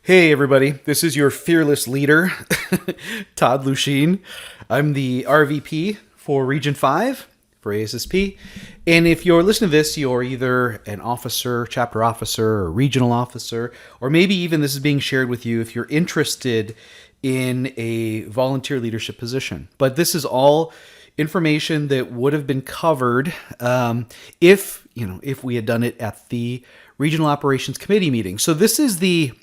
Hey everybody, this is your fearless leader, Todd Lusheen. I'm the RVP for Region 5 for ASSP. And if you're listening to this, you're either an officer, chapter officer, or regional officer, or maybe even this is being shared with you if you're interested in a volunteer leadership position. But this is all information that would have been covered if we had done it at the Regional Operations Committee meeting. So this is the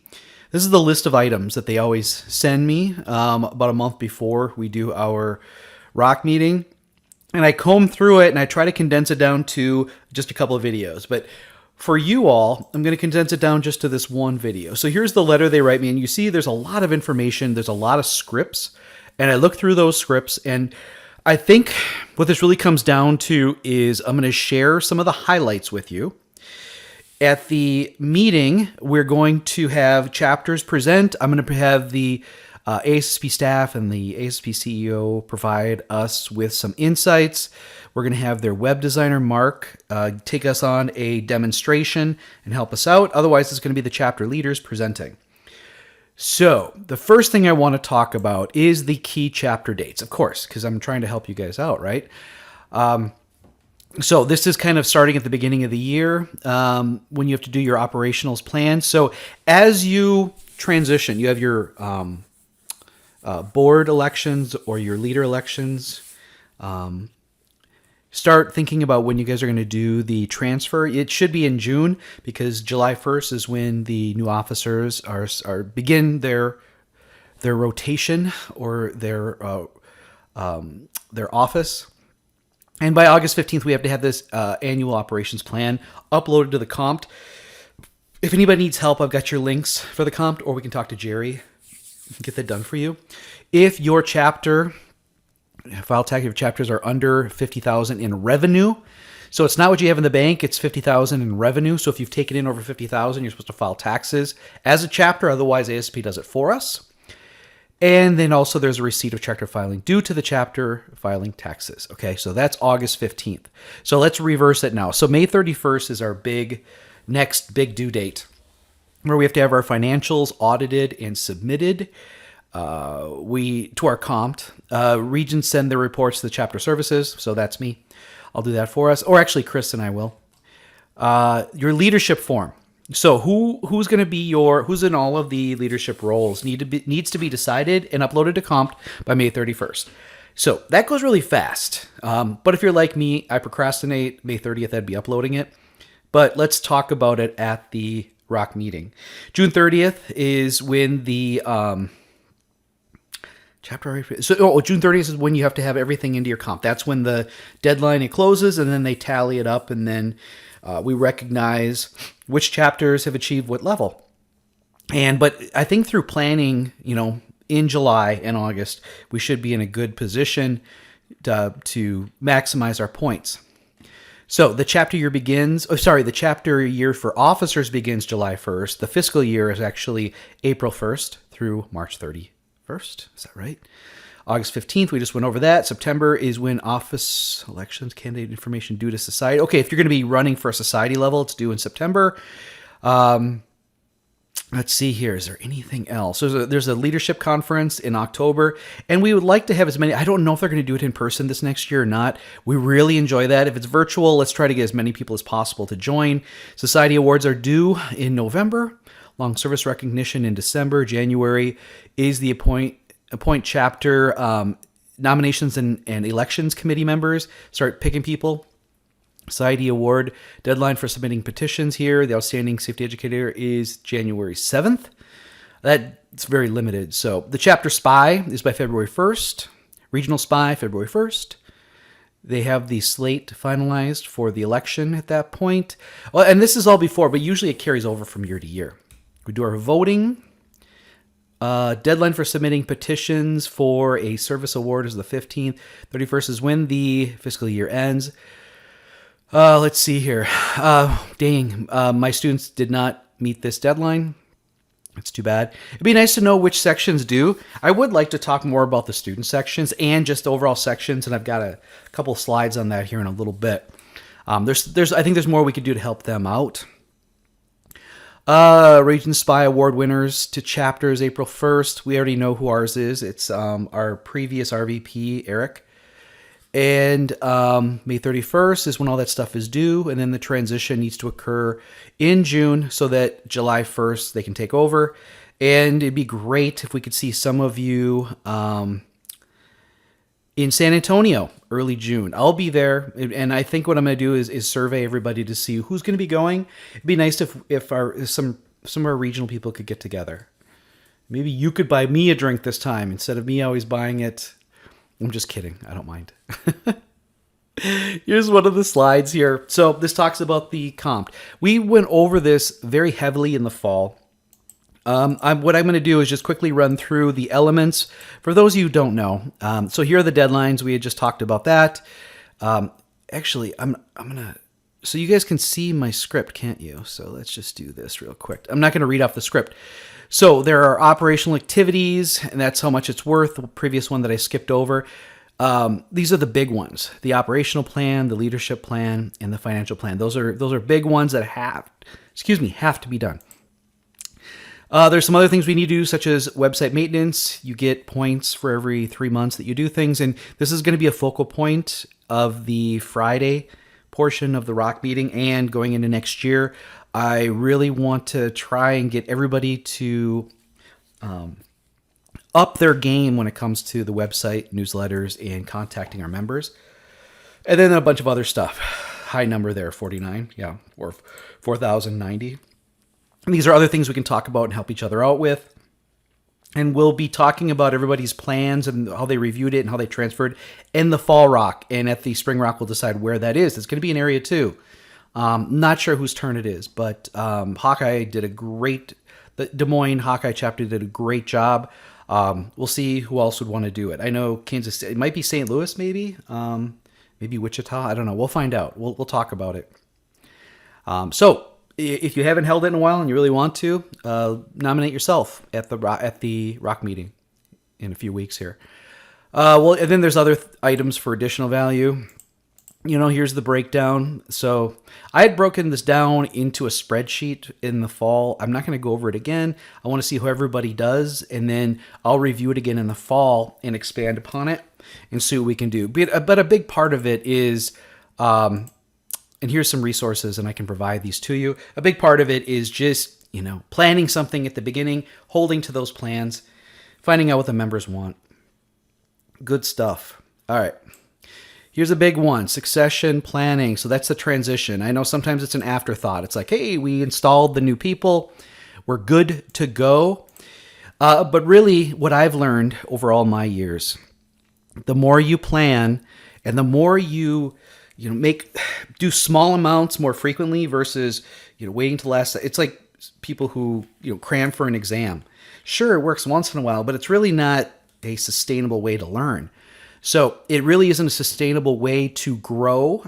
list of items that they always send me about a month before we do our ROC meeting. And I comb through it and I try to condense it down to just a couple of videos. But for you all, I'm going to condense it down just to this one video. So here's the letter they write me. And you see there's a lot of information. There's a lot of scripts. And I look through those scripts. And I think what this really comes down to is I'm going to share some of the highlights with you. At the meeting, we're going to have chapters present. I'm going to have the ASSP staff and the ASSP CEO provide us with some insights. We're going to have their web designer, Mark, take us on a demonstration and help us out. Otherwise, it's going to be the chapter leaders presenting. So the first thing I want to talk about is the key chapter dates, of course, because I'm trying to help you guys out, right? So this is kind of starting at the beginning of the year when you have to do your operationals plan. So as you transition, you have your board elections or your leader elections. Start thinking about when you guys are going to do the transfer. It should be in June because July 1st is when the new officers are begin their rotation or their office. And by August 15th, we have to have this annual operations plan uploaded to the Compt. If anybody needs help, I've got your links for the Compt, or we can talk to Jerry and get that done for you. If your chapter, file tax, your chapters are under $50,000 in revenue, so it's not what you have in the bank, it's $50,000 in revenue. So if you've taken in over $50,000, you're supposed to file taxes as a chapter, otherwise ASSP does it for us. And then also there's a receipt of chapter filing due to the chapter filing taxes. Okay, so that's August 15th. So let's reverse it now. So May 31st is our next big due date where we have to have our financials audited and submitted to our Compt. Regions send their reports to the chapter services. So that's me. I'll do that for us. Or actually Chris and I will. Your leadership form. So who's going to be who's in all of the leadership roles needs to be decided and uploaded to Compt by May 31st. So that goes really fast. But if you're like me, I procrastinate. May 30th, I'd be uploading it. But let's talk about it at the ROC meeting. June 30th is when the June 30th is when you have to have everything into your Compt. That's when the deadline it closes, and then they tally it up, and then we recognize which chapters have achieved what level. But I think through planning, in July and August, we should be in a good position to maximize our points. So the chapter year the chapter year for officers begins July 1st. The fiscal year is actually April 1st through March 31st. Is that right? August 15th, we just went over that. September is when office elections, candidate information due to society. Okay, if you're going to be running for a society level, it's due in September. Let's see here. Is there anything else? There's a leadership conference in October, and we would like to have as many. I don't know if they're going to do it in person this next year or not. We really enjoy that. If it's virtual, let's try to get as many people as possible to join. Society awards are due in November. Long service recognition in December. January is the appoint chapter nominations and elections committee members. Start picking people. Society award deadline for submitting petitions here. The outstanding safety educator is January 7th. That's very limited. So the chapter SPY is by February 1st. Regional SPY, February 1st. They have the slate finalized for the election at that point. Well, and this is all before, but usually it carries over from year to year. We do our voting. Deadline for submitting petitions for a service award is the 15th. 31st is when the fiscal year ends. Let's see here. My students did not meet this deadline. It's too bad. It'd be nice to know which sections do. I would like to talk more about the student sections and just overall sections, and I've got a couple slides on that here in a little bit. I think there's more we could do to help them out. Region Spy Award winners to chapters April 1st. We already know who ours is. It's our previous RVP, Eric. And May 31st is when all that stuff is due. And then the transition needs to occur in June so that July 1st they can take over. And it'd be great if we could see some of you in San Antonio early June. I'll be there. And I think what I'm going to do is survey everybody to see who's going to be going. It'd be nice if some of our regional people could get together. Maybe you could buy me a drink this time instead of me always buying it. I'm just kidding. I don't mind. Here's one of the slides here. So this talks about the comp. We went over this very heavily in the fall. What I'm going to do is just quickly run through the elements for those of you who don't know. So here are the deadlines. We had just talked about that. Actually, I'm going to... So you guys can see my script, can't you? So let's just do this real quick. I'm not going to read off the script. So there are operational activities, and that's how much it's worth. The previous one that I skipped over. These are the big ones: the operational plan, the leadership plan, and the financial plan. Those are big ones that have to be done. There's some other things we need to do, such as website maintenance. You get points for every 3 months that you do things, and this is going to be a focal point of the Friday portion of the ROC meeting and going into next year. I really want to try and get everybody to up their game when it comes to the website, newsletters, and contacting our members. And then a bunch of other stuff. High number there, 49, yeah, or 4,090. These are other things we can talk about and help each other out with. And we'll be talking about everybody's plans and how they reviewed it and how they transferred in the fall ROC. And at the spring ROC, we'll decide where that is. It's going to be an area 2. Not sure whose turn it is, but Hawkeye did a great... The Des Moines Hawkeye chapter did a great job. We'll see who else would want to do it. I know Kansas City. It might be St. Louis, maybe. Maybe Wichita. I don't know. We'll find out. We'll talk about it. So if you haven't held it in a while and you really want to, nominate yourself at the ROC meeting in a few weeks here. Well, and then there's other items for additional value. Here's the breakdown. So I had broken this down into a spreadsheet in the fall. I'm not going to go over it again. I want to see how everybody does, and then I'll review it again in the fall and expand upon it and see what we can do. But a big part of it is, and here's some resources, and I can provide these to you. A big part of it is just, planning something at the beginning, holding to those plans, finding out what the members want. Good stuff. All right. Here's a big one, succession planning. So that's the transition. I know sometimes it's an afterthought. It's like, hey, we installed the new people. We're good to go. But really, what I've learned over all my years, the more you plan and the more you do small amounts more frequently versus waiting till last. It's like people who cram for an exam. Sure, it works once in a while, but it's really not a sustainable way to learn. So it really isn't a sustainable way to grow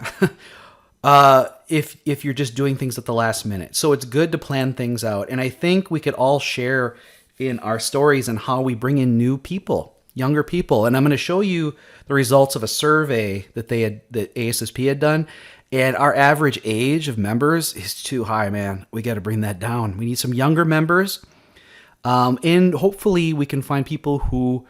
if you're just doing things at the last minute. So it's good to plan things out. And I think we could all share in our stories and how we bring in new people, younger people. And I'm going to show you the results of a survey that ASSP had done. And our average age of members is too high, man. We got to bring that down. We need some younger members. And hopefully we can find people who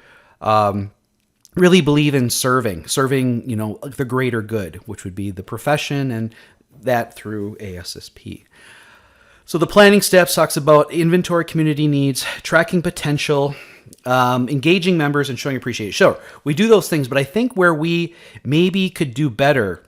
really believe in serving, the greater good, which would be the profession, and that through ASSP. So the planning steps talks about inventory community needs, tracking potential, engaging members, and showing appreciation. Sure, we do those things, but I think where we maybe could do better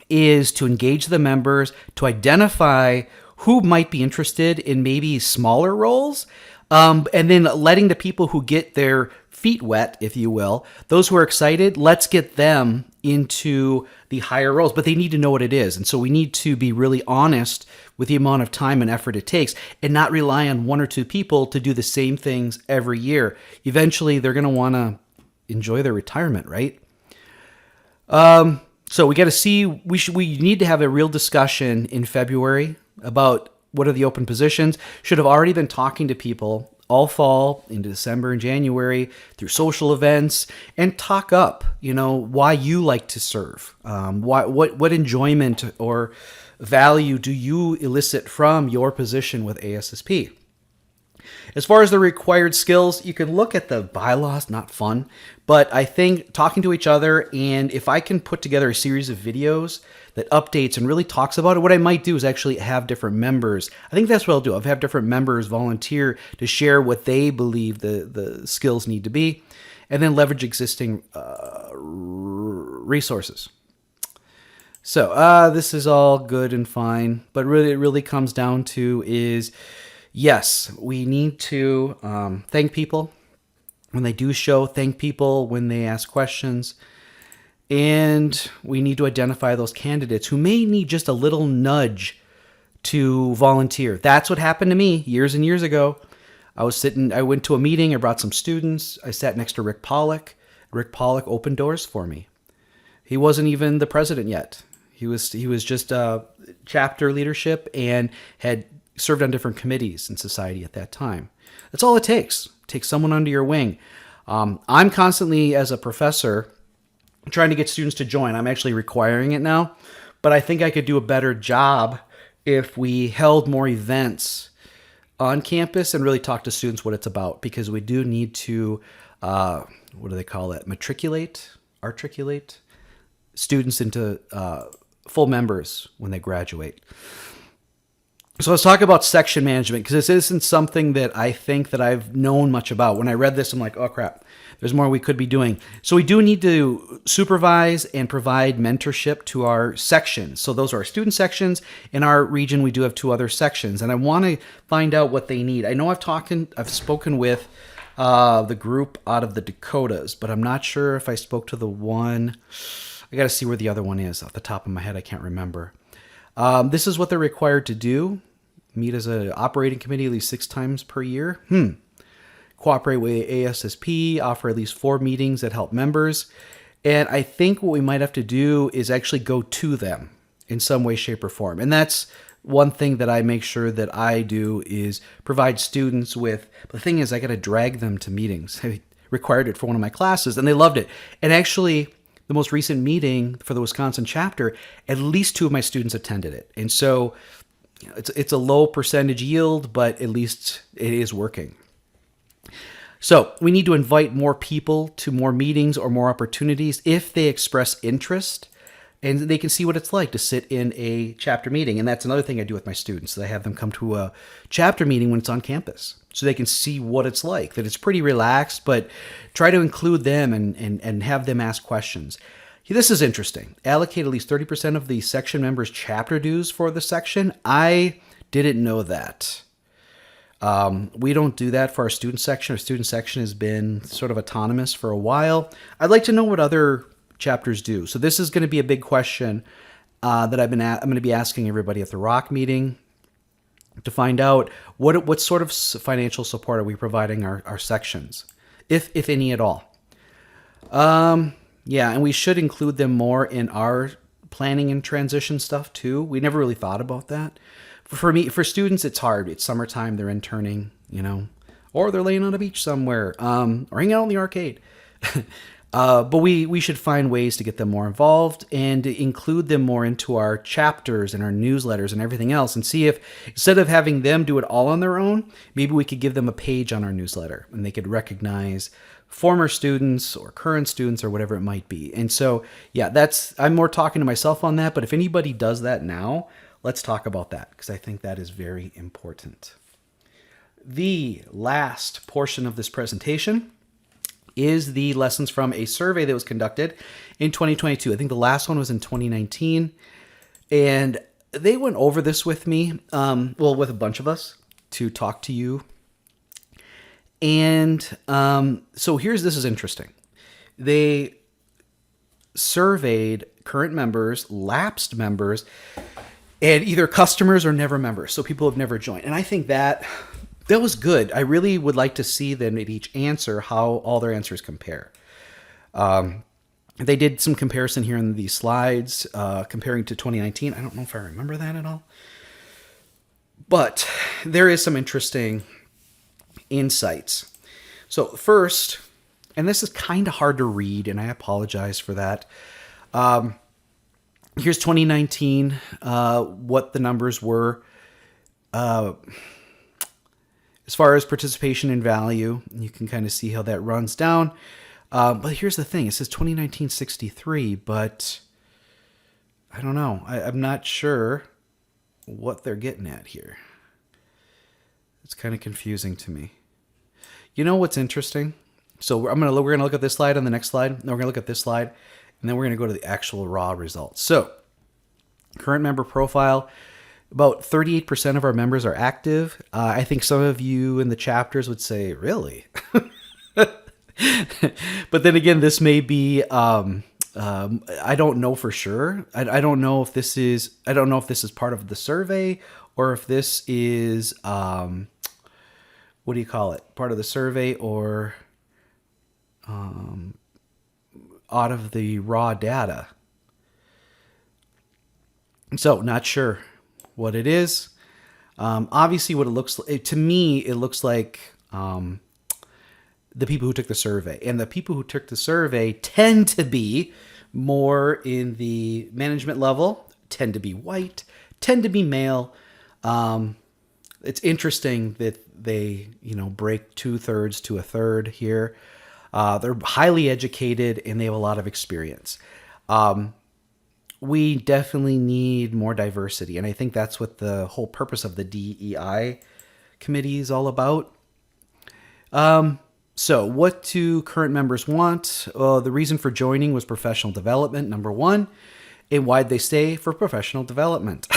is to engage the members, to identify who might be interested in maybe smaller roles, and then letting the people who get their feet wet, if you will, those who are excited, let's get them into the higher roles, but they need to know what it is. And so we need to be really honest with the amount of time and effort it takes and not rely on one or two people to do the same things every year. Eventually, they're going to want to enjoy their retirement, right? So we got to see, we need to have a real discussion in February about what are the open positions. Should have already been talking to people all fall into December and January through social events and talk up, why you like to serve, what enjoyment or value do you elicit from your position with ASSP? As far as the required skills, you can look at the bylaws, not fun, but I think talking to each other, and if I can put together a series of videos that updates and really talks about it, what I might do is actually have different members. I think that's what I'll do. I'll have different members volunteer to share what they believe the skills need to be, and then leverage existing resources. So this is all good and fine, but really it really comes down to is, yes, we need to thank people when they do show, thank people when they ask questions, and we need to identify those candidates who may need just a little nudge to volunteer. That's what happened to me years and years ago. I went to a meeting, I brought some students, I sat next to Rick Pollock. Rick Pollock opened doors for me. He wasn't even the president yet. He was just chapter leadership and had served on different committees in society at that time. That's all it takes. Take someone under your wing. I'm constantly, as a professor, trying to get students to join. I'm actually requiring it now, but I think I could do a better job if we held more events on campus and really talk to students what it's about, because we do need to, what do they call it? Articulate students into full members when they graduate. So let's talk about section management, because this isn't something that I think that I've known much about. When I read this, I'm like, oh crap, there's more we could be doing. So we do need to supervise and provide mentorship to our sections. So those are our student sections. In our region, we do have 2 other sections, and I want to find out what they need. I know I've spoken with the group out of the Dakotas, but I'm not sure if I spoke to the one. I got to see where the other one is. Off the top of my head, I can't remember. This is what they're required to do. Meet as an operating committee at least 6 times per year. Cooperate with ASSP, offer at least 4 meetings that help members. And I think what we might have to do is actually go to them in some way, shape, or form. And that's one thing that I make sure that I do is provide students with. But the thing is, I got to drag them to meetings. I required it for one of my classes, and they loved it. And actually, the most recent meeting for the Wisconsin chapter, at least 2 of my students attended it. And so it's a low percentage yield, but at least it is working. So we need to invite more people to more meetings or more opportunities if they express interest and they can see what it's like to sit in a chapter meeting. And that's another thing I do with my students. I have them come to a chapter meeting when it's on campus so they can see what it's like, that it's pretty relaxed, but try to include them and have them ask questions. This is interesting. Allocate at least 30% of the section members' chapter dues for the section. I didn't know that. We don't do that for our student section. Our student section has been sort of autonomous for a while. I'd like to know what other chapters do. So this is going to be a big question that I'm going to be asking everybody at the ROC meeting to find out what sort of financial support are we providing our sections, if any at all. Yeah, and we should include them more in our planning and transition stuff too. We never really thought about that. For students, it's hard. It's summertime, they're interning, or they're laying on a beach somewhere, or hanging out in the arcade. But we should find ways to get them more involved and to include them more into our chapters and our newsletters and everything else, and see if, instead of having them do it all on their own, maybe we could give them a page on our newsletter and they could recognize former students or current students or whatever it might be. And so, yeah, I'm more talking to myself on that, but if anybody does that now, let's talk about that, because I think that is very important. The last portion of this presentation is the lessons from a survey that was conducted in 2022. I think the last one was in 2019. And they went over this with me, with a bunch of us, to talk to you. And so this is interesting. They surveyed current members, lapsed members, and either customers or never members. So people have never joined. And I think that was good. I really would like to see them at each answer, how all their answers compare. They did some comparison here in these slides, comparing to 2019. I don't know if I remember that at all. But there is some interesting insights. So first, and this is kind of hard to read, and I apologize for that. Here's 2019, what the numbers were. As far as participation and value, you can kind of see how that runs down. But here's the thing. It says 2019 63, but I don't know. I'm not sure what they're getting at here. It's kind of confusing to me. You know what's interesting? So we're gonna look at this slide on the next slide. Then we're gonna look at this slide, and then we're gonna go to the actual raw results. So current member profile. About 38% of our members are active. I think some of you in the chapters would say, really? But then again, this may be, I don't know for sure. I don't know if this is part of the survey or if this is, what do you call it? Part of the survey or out of the raw data. So not sure what it is. Obviously what it looks like, to me, it looks like the people who took the survey. And the people who took the survey tend to be more in the management level, tend to be white, tend to be male. It's interesting that they, break 2/3 to 1/3 here. They're highly educated and they have a lot of experience. We definitely need more diversity. And I think that's what the whole purpose of the DEI committee is all about. So what do current members want? The reason for joining was professional development, number one. And why'd they stay? For professional development.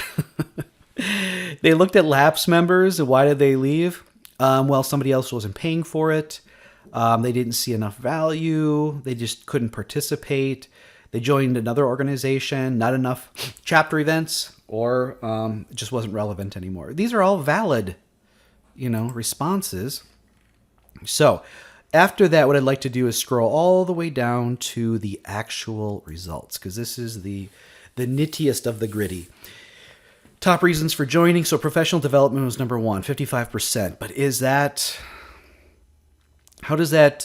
They looked at lapsed members. And why did they leave? Well, somebody else wasn't paying for it. They didn't see enough value. They just couldn't participate. They joined another organization, not enough chapter events, or it just wasn't relevant anymore. These are all valid, responses. So after that, what I'd like to do is scroll all the way down to the actual results, because this is the nittiest of the gritty. Top reasons for joining. So professional development was number one, 55%. But how does that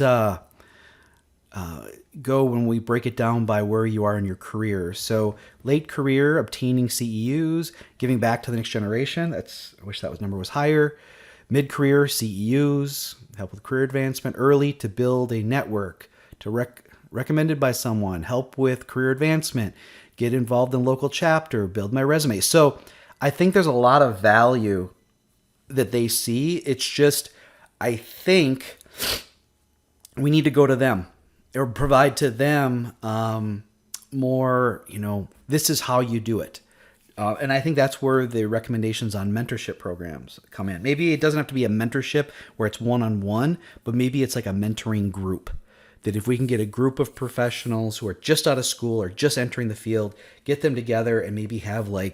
go when we break it down by where you are in your career? So late career, obtaining CEUs, giving back to the next generation. I wish that number was higher. Mid-career, CEUs, help with career advancement. Early, to build a network, to recommended by someone, help with career advancement, get involved in local chapter, build my resume. So I think there's a lot of value that they see. It's just, I think we need to go to them or provide to them more, this is how you do it. And I think that's where the recommendations on mentorship programs come in. Maybe it doesn't have to be a mentorship where it's one-on-one, but maybe it's like a mentoring group. That if we can get a group of professionals who are just out of school or just entering the field, get them together and maybe have an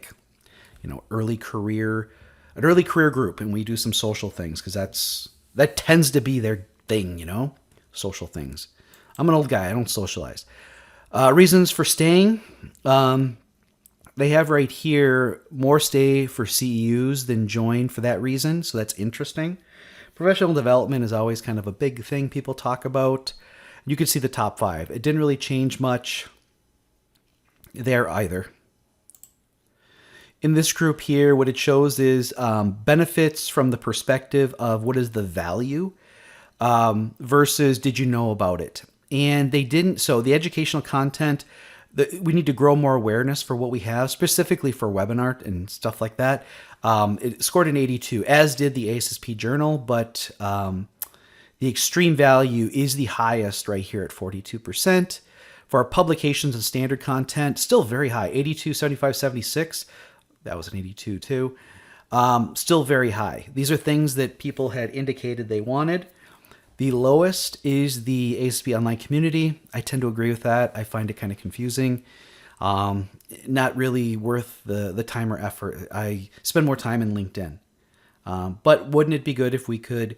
early career group, and we do some social things, because that tends to be their thing, social things. I'm an old guy. I don't socialize. Reasons for staying. They have right here more stay for CEUs than join for that reason. So that's interesting. Professional development is always kind of a big thing people talk about. You can see the top 5. It didn't really change much there either. In this group here, what it shows is benefits from the perspective of what is the value versus did you know about it? And they didn't. So the educational content, we need to grow more awareness for what we have, specifically for webinar and stuff like that. It scored an 82, as did the ASSP journal, but the extreme value is the highest right here at 42%. For our publications and standard content, still very high, 82, 75, 76. That was an 82 too. Still very high. These are things that people had indicated they wanted. The lowest is the ASSP online community. I tend to agree with that. I find it kind of confusing. Not really worth the time or effort. I spend more time in LinkedIn. But wouldn't it be good if we could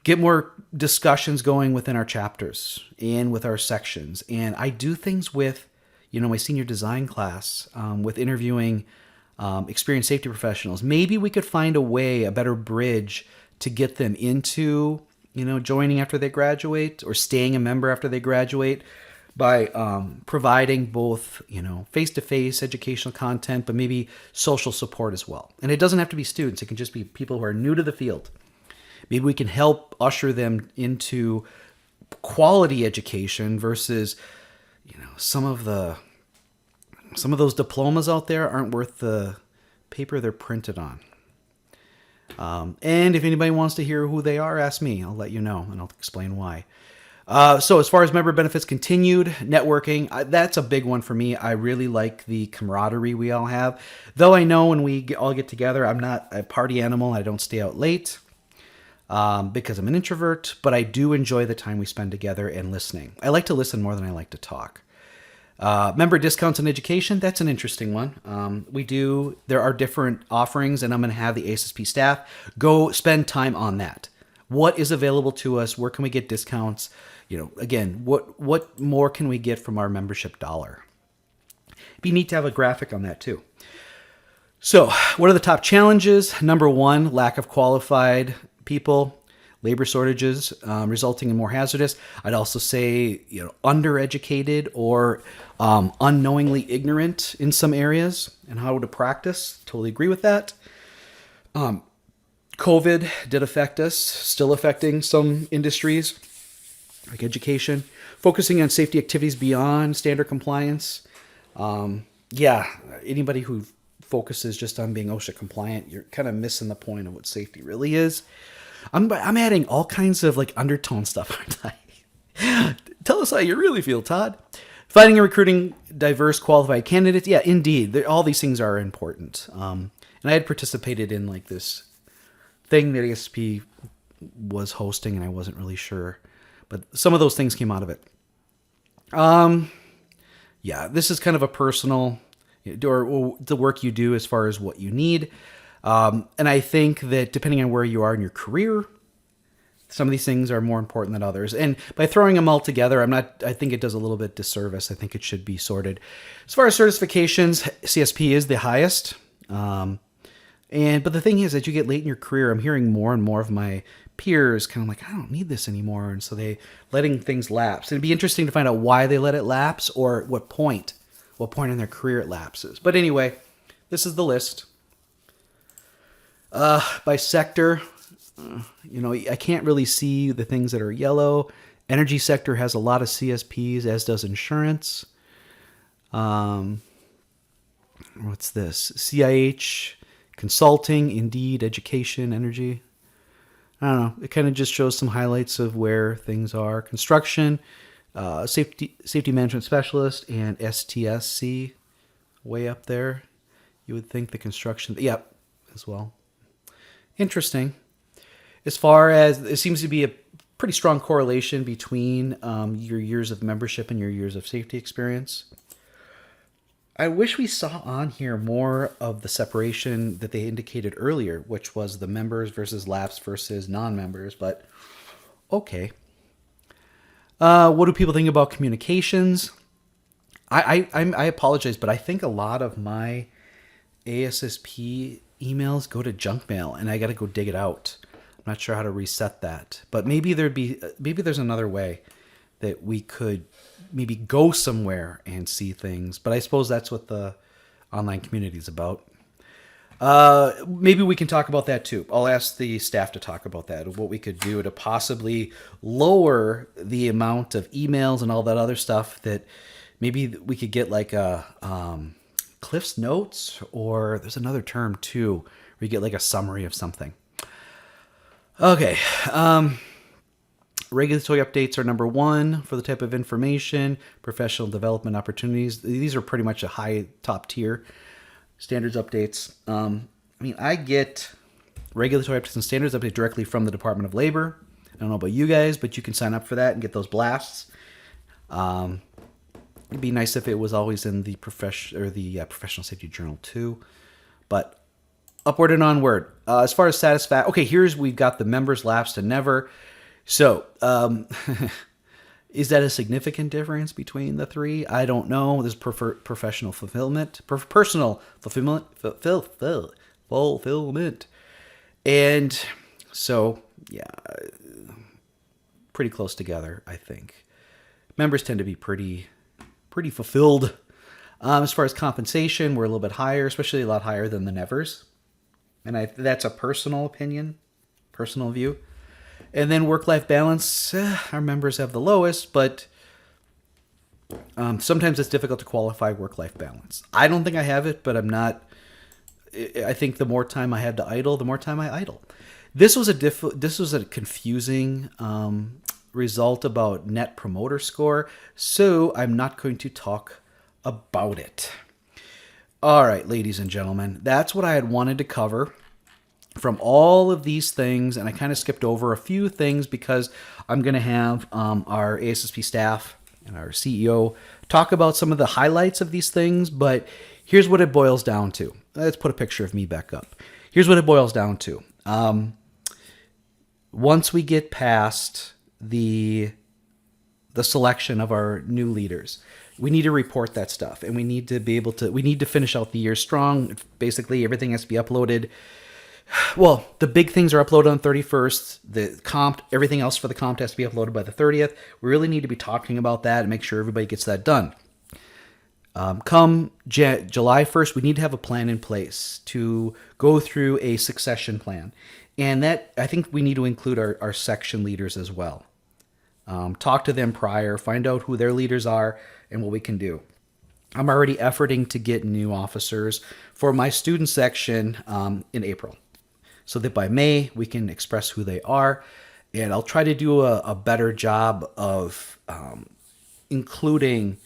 get more discussions going within our chapters and with our sections? And I do things with, my senior design class, with interviewing experienced safety professionals. Maybe we could find a better bridge to get them into, joining after they graduate or staying a member after they graduate. by providing both, face-to-face educational content, but maybe social support as well. And it doesn't have to be students. It can just be people who are new to the field. Maybe we can help usher them into quality education versus, some of those diplomas out there aren't worth the paper they're printed on. And if anybody wants to hear who they are, ask me. I'll let you know, and I'll explain why. So as far as member benefits, continued networking, that's a big one for me. I really like the camaraderie we all have. Though I know when we all get together, I'm not a party animal. I don't stay out late because I'm an introvert, but I do enjoy the time we spend together and listening. I like to listen more than I like to talk. Member discounts in education, that's an interesting one. There are different offerings, and I'm going to have the ASSP staff go spend time on that. What is available to us? Where can we get discounts? Again, what more can we get from our membership dollar? It'd be neat to have a graphic on that too. So, what are the top challenges? Number one, lack of qualified people, labor shortages resulting in more hazardous. I'd also say, undereducated or unknowingly ignorant in some areas and how to practice. Totally agree with that. COVID did affect us, still affecting some industries like education, focusing on safety activities beyond standard compliance. Anybody who focuses just on being OSHA compliant, you're kind of missing the point of what safety really is. I'm adding all kinds of undertone stuff, aren't I? Tell us how you really feel, Todd. Finding and recruiting diverse qualified candidates. Yeah, indeed. All these things are important. And I had participated in this thing that ASSP was hosting, and I wasn't really sure. But some of those things came out of it. This is kind of a personal, or the work you do as far as what you need. And I think that depending on where you are in your career, some of these things are more important than others. And by throwing them all together, I think it does a little bit disservice. I think it should be sorted. As far as certifications, CSP is the highest. But the thing is, as you get late in your career, I'm hearing more and more of my peers kind of I don't need this anymore. And so they letting things lapse. And it'd be interesting to find out why they let it lapse or at what point in their career it lapses. But anyway, this is the list. By sector, I can't really see the things that are yellow. Energy sector has a lot of CSPs, as does insurance. What's this? CIH, consulting, Indeed, education, energy. I don't know. It kind of just shows some highlights of where things are. Construction, safety management specialist, and STSC way up there. You would think the construction, as well. Interesting. As far as it seems to be a pretty strong correlation between your years of membership and your years of safety experience. I wish we saw on here more of the separation that they indicated earlier, which was the members versus lapsed versus non-members, but okay. What do people think about communications? I apologize, but I think a lot of my ASSP emails go to junk mail, and I got to go dig it out. I'm not sure how to reset that, but maybe there's another way that we could maybe go somewhere and see things. But I suppose that's what the online community is about. Maybe we can talk about that too. I'll ask the staff to talk about that, of what we could do to possibly lower the amount of emails and all that other stuff, that maybe we could get a Cliff's Notes, or there's another term too, where you get a summary of something. Okay. Regulatory updates are number one for the type of information. Professional development opportunities. These are pretty much a high top tier. Standards updates. I get regulatory updates and standards updates directly from the Department of Labor. I don't know about you guys, but you can sign up for that and get those blasts. It'd be nice if it was always in the Professional Safety Journal too. But upward and onward. As far as satisfaction, okay, we've got the members lapsed and never. So, is that a significant difference between the three? I don't know. There's professional fulfillment, personal fulfillment. And so, pretty close together, I think. Members tend to be pretty fulfilled. As far as compensation, we're a little bit higher, especially a lot higher than the Nevers. And that's a personal opinion, personal view. And then work-life balance, our members have the lowest, but sometimes it's difficult to qualify work-life balance. I don't think I have it, but I'm not. I think the more time I have to idle, the more time I idle. This was a confusing result about net promoter score, so I'm not going to talk about it. All right, ladies and gentlemen, that's what I had wanted to cover from all of these things, and I kind of skipped over a few things because I'm going to have our ASSP staff and our CEO talk about some of the highlights of these things, but here's what it boils down to. Let's put a picture of me back up. Here's what it boils down to. Once we get past the selection of our new leaders, we need to report that stuff, and we need to be able to. We need to finish out the year strong. Basically, everything has to be uploaded. Well, the big things are uploaded on 31st. The comp, everything else for the comp has to be uploaded by the 30th. We really need to be talking about that and make sure everybody gets that done. Come July 1st, we need to have a plan in place to go through a succession plan, and that I think we need to include our section leaders as well. Talk to them prior, find out who their leaders are and what we can do. I'm already efforting to get new officers for my student section in April, so that by May we can express who they are, and I'll try to do a better job of including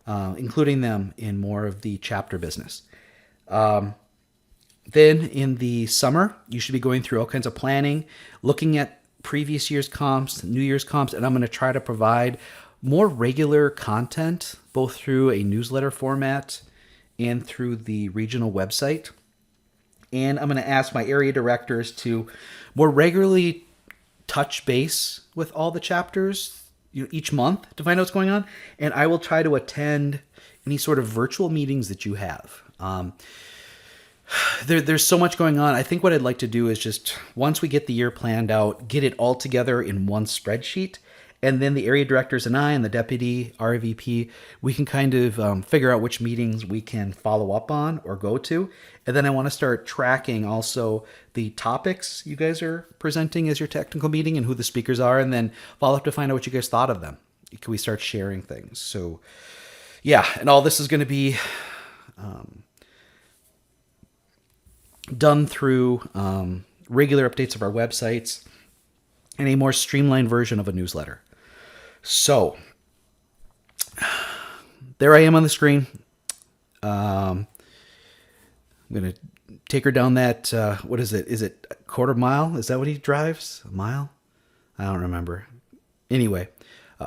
them in more of the chapter business. Then in the summer, you should be going through all kinds of planning, looking at previous year's comps, New Year's comps, and I'm going to try to provide more regular content, both through a newsletter format and through the regional website. And I'm going to ask my area directors to more regularly touch base with all the chapters, each month to find out what's going on. And I will try to attend any sort of virtual meetings that you have. There's so much going on. I think what I'd like to do is just, once we get the year planned out, get it all together in one spreadsheet. And then the area directors and I and the deputy RVP, we can kind of figure out which meetings we can follow up on or go to. And then I want to start tracking also the topics you guys are presenting as your technical meeting and who the speakers are, and then follow up to find out what you guys thought of them. Can we start sharing things? So yeah, and all this is going to be done through regular updates of our websites and a more streamlined version of a newsletter. So there I am on the screen. I'm going to take her down that, what is it? Is it a quarter mile? Is that what he drives? A mile? I don't remember. Anyway,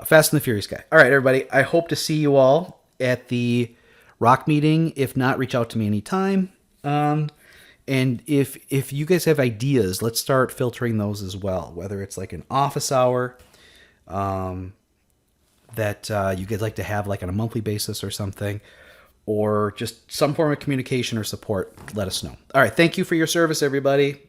Fast and the Furious guy. All right, everybody. I hope to see you all at the ROC meeting. If not, reach out to me anytime. And if you guys have ideas, let's start filtering those as well. Whether it's like an office hour that you guys like to have like on a monthly basis or something, or just some form of communication or support, let us know. All right. Thank you for your service, everybody.